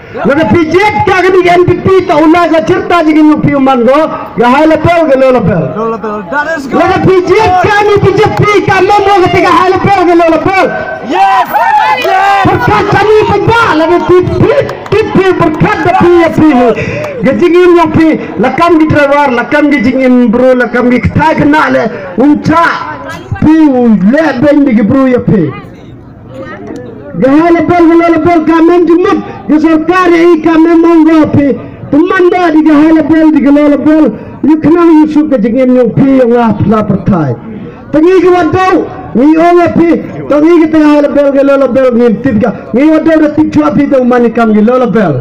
Laga pijet kagak di NPP tahulah ke cerita jadi nupi uman go, gahai lepel ke lepel. Laga pijet kami pijet pi kami mau ketika hal lepel ke lepel. Yes. Berkat kami pembah laga tipi berkat tapi ya pi. Gajingin nupi lakam di terwar lakam di jingin bro lakam di ketai kena le unca pi leben di bro ya pi. Gahai lepel kami jumut. Di सरकार यही काम में मंगो पे तुमंदा di gahai lepel di lepel yuknang yusuk ke jengin yung pi yung apla pertai tangi ke wadau ni onga pi tangi ke tengah lepel ke lepel ni tiga ni wadau de tikchu api de umani kam ke lepel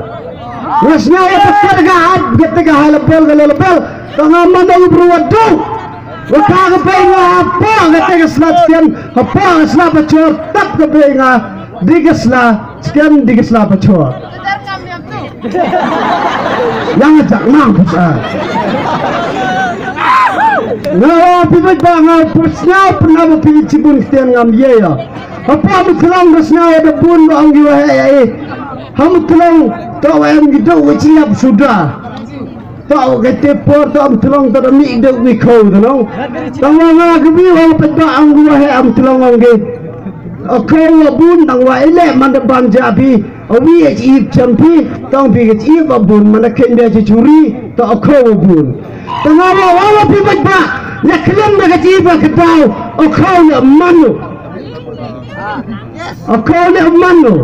wasna ya pekat ga ad ke gahai lepel ke lepel tengah manda ubru wadau wakag pe nga apa ke slatian apa slap chor tap ke pe nga digesla sekian digesla pacor yang ajak mampus nah pibet bangal pusnya pernah berpilih cibun sekian ngam ye ya apa betulang besnya ada pun anggi wahai ham tulang tahu yang gitu wajib sudah tahu kete por tahu tulang tak mi dek wikau tu no tahu ngah kebi wahai petak anggi wahai am tulang anggi okay wabun tang wa ele manda banjabi awi ejib champi tang bi ejib wabun manda kende curi to okay wabun tangawa wala pi bajba la kalam da ejib kedau okay le manu okay le manu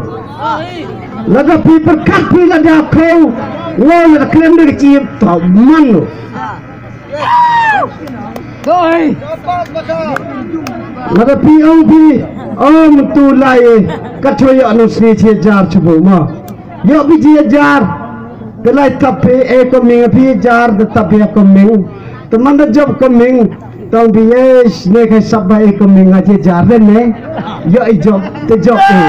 laga pi berkat pi laga okay wala kalam da ejib to manu doi laga pi au pi om tu lai kathoy anu sri che jar chubo ma yo bi je jar kelai kape e ko ming pi jar de tape ko ming teman da job ko ming tong bi es ne khai sabba e ko ming je jar de ne yo I job te job e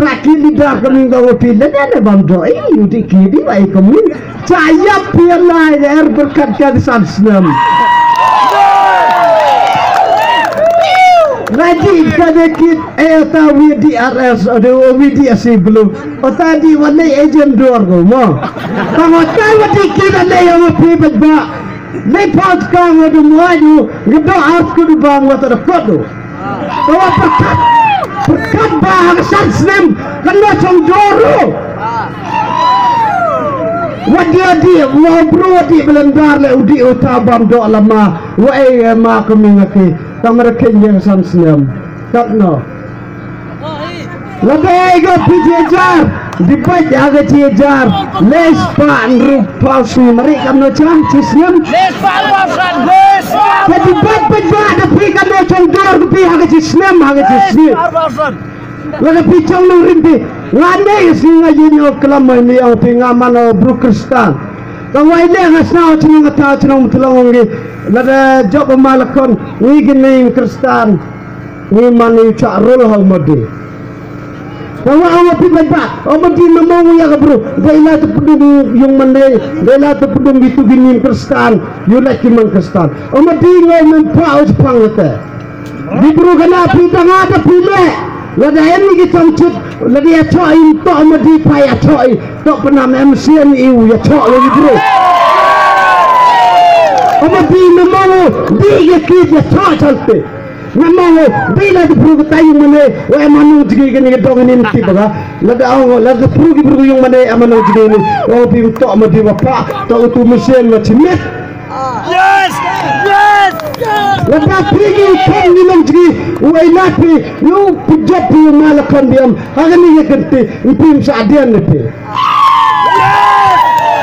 raki lidah ko ming da pi le ne bam do e udi ki di ba e ko ming chaya pi lai er berkat ka di sansnam Lagi kadekit eta WDRS ada WDRC belum. Tadi wale agent dor go mo. Kamu tahu dikit ada yang pibet ba. Lepas kamu ada muaju, kita harus kudu bang wata dekat tu. Kamu perkat bah sansem kena congdoro. Wadia dia, wabro di belendar le udi utabam do lama, wae ma kemingaki. Kamera kenyang sansem, tak no. Lebih ke pijajar, dipai jaga cijar, les pan rupa su mereka menocang cisnem. Les pan wasan, les pan. Jadi bat tapi kan menocang dor tapi jaga cisnem, jaga cisnem. Laga picang nang rimpi, ngane singa jini kelamai ni au pingaman au Brukristan. Kamu ini ngasnau cina ngata cina mutulongi. Laga job malakon ni gini Kristan, ni mani carol hal modi. Kamu awak pibat bat, awak di memang ya kabru. Dailah tu pedung yang mana, dailah tu pedung itu gini Kristan, yulah kiman Kristan. Awak di ngau mempau Jepang itu. Di buru kena pitang ada pilih. Lada ini kita cut, lada ya coy, tak awak di payah coy, tak pernah MCN iu ya coy lagi bro. Awak di memang di kita coy calte. Memang bila di buru tayu mana, wah manu jadi gini dong ini nanti baga. Lada buru yang mana manu jadi ini, oh biu tak awak di bapa, tak utu MCN macam ni. Yes, yes. Lepas pergi kan ni nanti, wah napi, you pijat pi malakan diam, hari ni ye kenti, impim saadian nanti.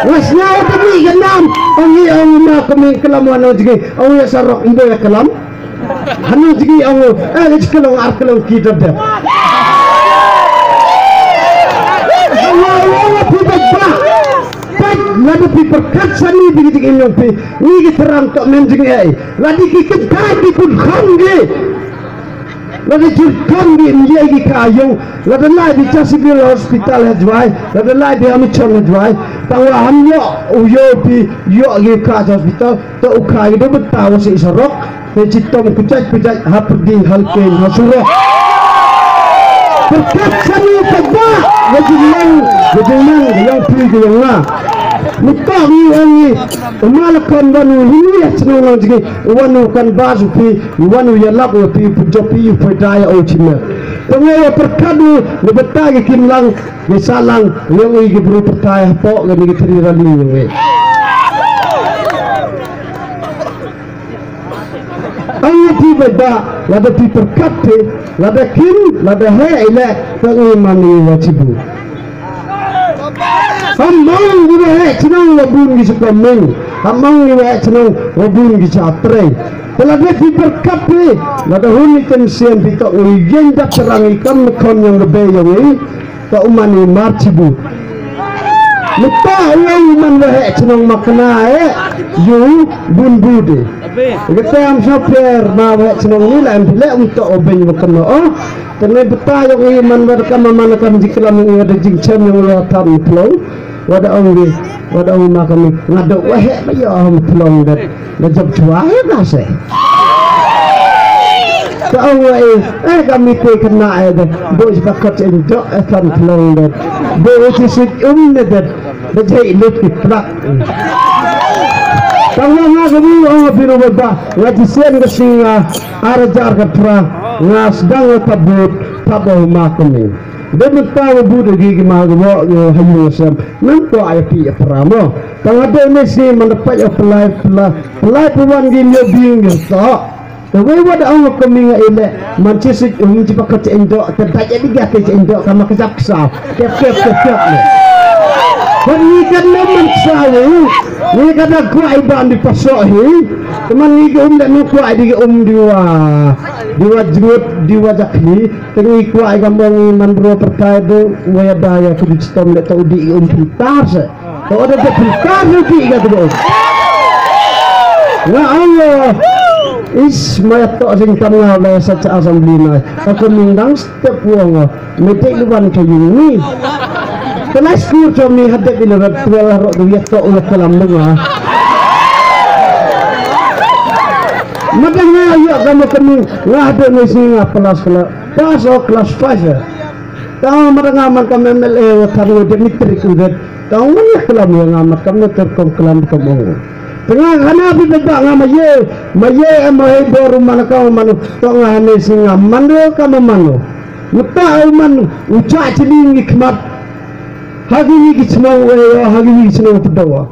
Wasnya tapi kenam, orang nak kami kelam mana jadi, orang yang sarok ibu yang kelam, hanu jadi orang, kelam arkelam kita dah. Allah pijat bah. Lalu perkat sani begitu ini pi, ini terang tak menjengai. Lalu kita kaki pun kangge, lalu kangge menjadi kayu. Lalu lagi civil hospital hajwai, lalu lagi kami cang hajwai. Tahu hamnya uyo pi, yo lagi kaca hospital. Tahu kayu itu betul si sorok, citom kucai hapdi halken hasurok. berkat sami pada gejinang yang pergi yang lah muka ni malakkan wanu ini ya senang lagi wanu kan bazu pi wanu ya lap pi jopi pedaya ocina tengah perkadu lebetagi kimlang misalang yang ini beri percaya pok yang ini terjadi ni Ayat tiba dah, lada perkate, lada kim, lada hai ile, pengiman ini wajibu. Hamang juga hai, senang wabun kisah kameng, hamang juga hai senang wabun kisah atre. Lada perkate, lada hunikan siam pitok ujian dah terang ikan mekon yang lebih yang ini, tak umani marcibu. Lepas yang iman wahai senang makna you bun bude. Kita yang sopir nawak senang ni lah bila untuk obeng makan oh kena betul yang iman mereka memanakan jika kami ada jingcam yang letak pelong wada orang makan ni ngaduk wahai bayar pelong dan jam cuah nasi. Tahu kami tu kena ada bos bakat endok akan pelong dan bos isik dan berjaya lebih pelak. Kalau ngaji orang biru berda, ngaji sen kesinga, arajar ketra, ngasdang tabut makami. Demi tahu budak gigi mahu hayu sem, nampu ayati peramo. Tengah ini sih mendapat pelai puan gini bingung tak. Tapi wada orang kami ngailah, mancisik menjipak kecendok, terdapat juga kecendok, sama kecaksa, kep ni. Kami kan lemah sahaja, ni kata kuai ban di pasok ni, teman ni tak nak kuai di diwa jut diwa jakli, tengi kuai kambang mandro percaya tu, waya daya tu di sistem tak tahu di pintar se, kalau ada pintar tu kata tu. Ya Allah, maya tak sing tengah lah saja assembly ni, aku mindang setiap uang, metik luan kayu ni. Kelas kur kami hadap bila bertual rok duit tak ulat dalam dengar. Makanya ayat kami ngahadap ni singa kelas 5. Tahu mereka kami MLA taruh Dimitri kudat. Tahu mana kelam yang amat kami terkong kelam kebong. Tengah kana bibeda ngamaye, maye amai boru mana kau manu. Tahu ngahane singa manu kami manu. Mutah manu ucap ciling hikmat. Hari ini kita hari ini kita berdoa.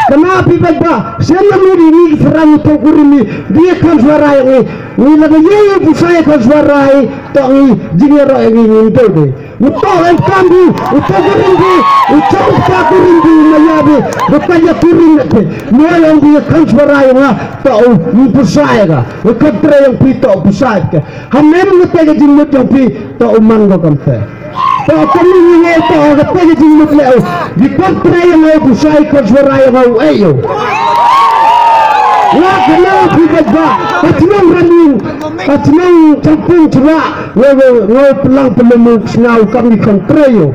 Kenapa benda? Saya muri ni serang tu kurimi dia kan suara ini. Ni lagi ye pusai kan suara ini. Tak ni jinera ini itu deh. Utau kambi, utau kurimi, utau tak kurimi mayabe. Bukannya kurimi deh. Ni yang dia kan suara ini tak ni pusai ka. Bukan yang pitok pusai ka. Hamil mesti jinera yang pi tak uman kau kampe. Tak kami ni tak ada pergi jumpa leo. Di kontra yang aku saya kerja yang aku ayo. Wah kenal kita bah. Kacimang running, kacimang campur cerak. Ngau pelang pelemu senau kami kontra yo.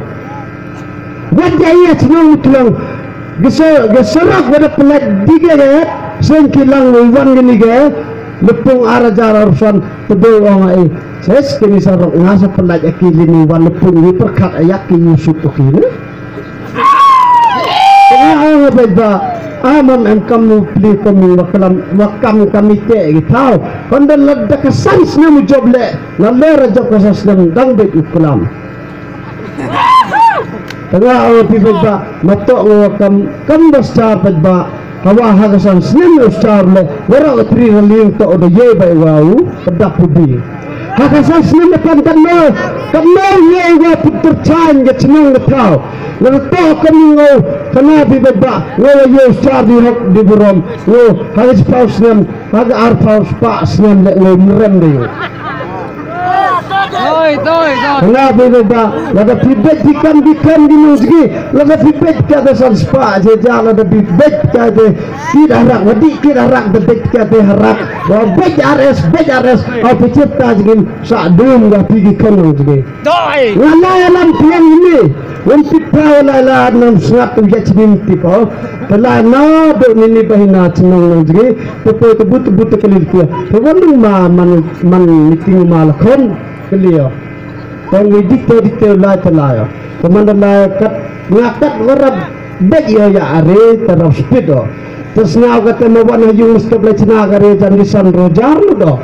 Wajah ia senau tulang. Geserak pada pelat tiga ya. Sengkilang wan gini ke. Lepung arah urusan tebel orang saya sekali sarok ngasa pelat akili ni wan lepung ni perkat ayak Yusuf okini. Tengah beda aman kamu pilih kami wakam kami te tahu. Kondan ladda kesans na mujoble lalle raja kesas dang bet ukulam. Tengah beda matok wakam besar beda. Hawa hagasan slim ustar le wara utri haling to odo ye bai wau pedak pudi hagasan slim kan ye wa putur chan ge chnang tau le to kamu kana bi baba wo ye ustar di burom wo hagas paus nem hag ar paus pa slim le mrem de Nah, beda. Laga pibet dikan di musgi. Laga pibet kada sanspa. Jalan ada pibet kada tidak harak. Wadi tidak harak. Pibet kada harak. Bawa bej ares. Apa cipta jengin sadum gak pergi kanu jengin. Wala alam tiang ini. Untuk tahu lah nam sangat tujuh minti kau. Kalau nak ni bahina cenang jengin. Tapi kebut kelir kia. Kalau man meeting malakon. Kelio. Kau dikte lai telaya. Kemudian lai kat ngakat orang bet ya are terus speed do. Terus ngau kata mawan hayung stop le cina kare jan disan rojar do.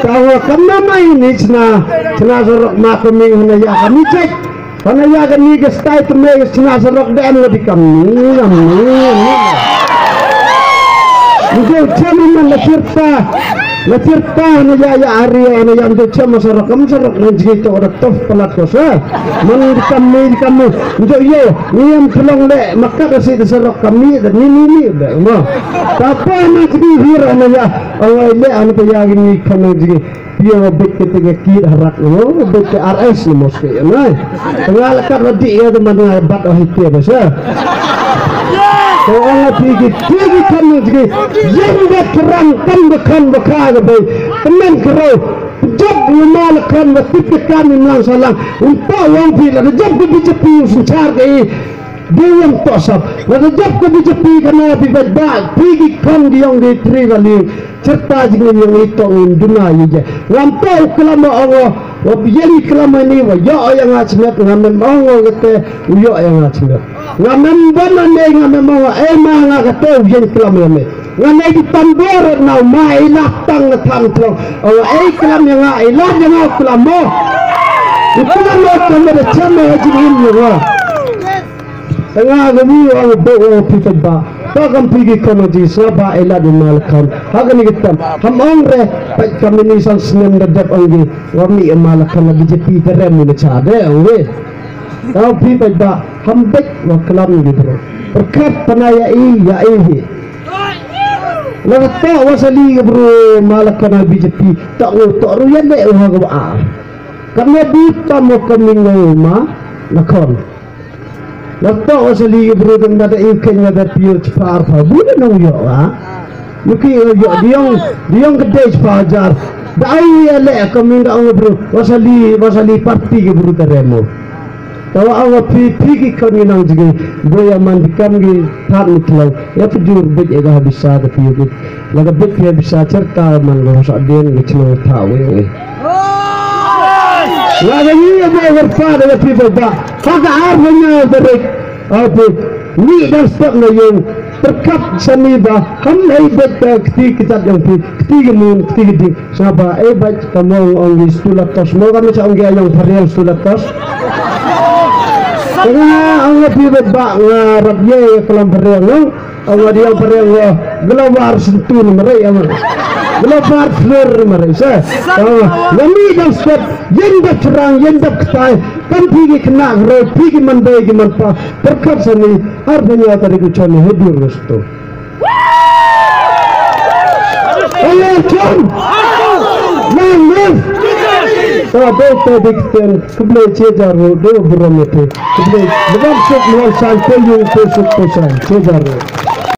Tahu kena main ni cina sorok makaming hana ya kami cek. Hana ya kami gestai temai cina sorok dem lebih kami. Mungkin cuma mana Latirta na ya area na yang tu cuma sorok nanti kita orang tof pelat kosa. Mana kami untuk ye ni yang tolong le maka kasi sorok kami dan ni dah. Tapi nanti hira na ya awal le anu tu yang ini kami jadi dia bet ketika kira harak bet RS ni mesti ya. Tengah lekat rodi ya tu mana bat ahiti bahasa. Orang pergi kami jadi yang berkerang kan berkah bayi teman kerau job melakukan waktu kami melangsung untuk orang bila job kebijakan usaha ini dia yang tosap lalu job kebijakan kerana dibaca pergi kan dia yang diterima serta juga yang itu dunia ini lampau kelama Allah wabiyani kelama ini wajah yang asmat ngamem Allah kata wajah yang asmat ngamem banan ngamem Allah emang kata wajah kelama ini ngamem di tambor nau mai latang tantang Allah kelam yang ilah yang kelama itu lah kelama cuma hajin ini tengah kami orang bawa pijat ba, takkan pergi kena di sabah elad malakam. Hagan kita, ham orang baik kami ni sang senem dapat orang kami malakam lagi jadi terem ni cade orang. Kau pijat ba, ham baik wakalam ni bro. Berkat penaya ya ini. Lalu tak wasali bro malakam lagi jadi tak ruyan deh orang kau. Kami buta mau kami ngoma nakon. Lepas wasali berudang ada ikan ada piu cepat apa boleh nong yo mungkin yo dia gede fajar dah ya le kami dah bro wasali parti ke bro teremo tahu awak pergi kami nong juga boya mandi kami tak miklau ya pujur bet ega bisa tapi yo laga bet ya bisa cerita man lo sadien ngecno tahu laga ni ada berfada ya people dah kagak arwahnya berik apa ni dah stop na yung terkap sani ba kam ay bet kita yang ketiga di saba baik kamu orang stulat tos mo kami sa orang yang varian stulat tos ang pibet ba ngarap ye kelam varian ang dia varian gelawar sentun mereka gelawar fleur mereka kami dah stop yang dah terang yang dah ketai kan pergi kena roh pergi mandai gimana terkap sani artinya tadi kucing hidur restu ayo John nangis betul dikten kebelah cejaru dua beramete kebelah lepas sok melawan santai yang pesuk pesan cejaru